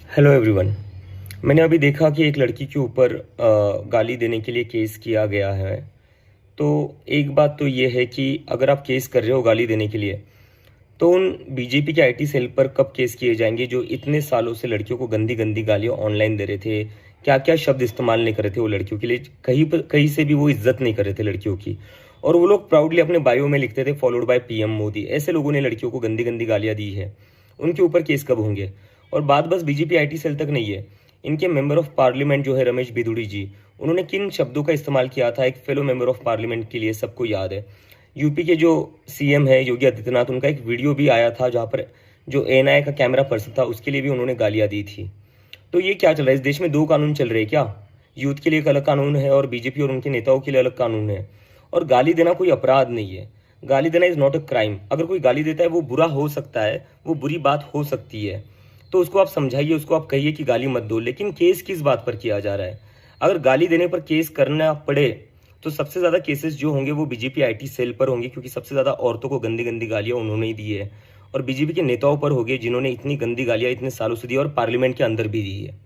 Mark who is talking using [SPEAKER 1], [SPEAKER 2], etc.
[SPEAKER 1] Hello everyone. मैंने अभी देखा कि एक लड़की के ऊपर गाली देने के लिए केस किया गया है। तो एक बात तो ये है कि अगर आप केस कर रहे हो गाली देने के लिए, तो उन बीजेपी के आईटी सेल पर कब केस किए जाएंगे जो इतने सालों से लड़कियों को गंदी गंदी गालियां ऑनलाइन दे रहे थे। क्या क्या शब्द इस्तेमाल नहीं कर रहे थे वो लड़कियों के लिए, कहीं से भी वो इज्जत नहीं कर रहे थे लड़कियों की। और वो लोग प्राउडली अपने बायो में लिखते थे फॉलोड बाय पीएम मोदी। ऐसे लोगों ने लड़कियों को गंदी गंदी गालियां दी है, उनके ऊपर केस कब होंगे? और बात बस बीजेपी आईटी सेल तक नहीं है। इनके मेंबर ऑफ पार्लियामेंट जो है रमेश बिधूड़ी जी, उन्होंने किन शब्दों का इस्तेमाल किया था एक फेलो मेंबर ऑफ पार्लियामेंट के लिए सबको याद है। यूपी के जो सीएम है योगी आदित्यनाथ, उनका एक वीडियो भी आया था जहां पर जो एएनआई का कैमरा पर्सन था उसके लिए भी उन्होंने गालियां दी थी। तो ये क्या चल रहा है? इस देश में दो कानून चल रहे हैं क्या? यूथ के लिए एक अलग कानून है और बीजेपी और उनके नेताओं के लिए अलग कानून है। और गाली देना कोई अपराध नहीं है। गाली देना इज नॉट अ क्राइम। अगर कोई गाली देता है वो बुरा हो सकता है, वो बुरी बात हो सकती है, तो उसको आप समझाइए, उसको आप कहिए कि गाली मत दो। लेकिन केस किस बात पर किया जा रहा है? अगर गाली देने पर केस करना पड़े तो सबसे ज्यादा केसेस जो होंगे वो बीजेपी आईटी सेल पर होंगे, क्योंकि सबसे ज्यादा औरतों को गंदी गंदी गालियां उन्होंने ही दी है। और बीजेपी के नेताओं पर होंगे जिन्होंने इतनी गंदी गालियां इतने सालों से दी और पार्लियामेंट के अंदर भी दी है।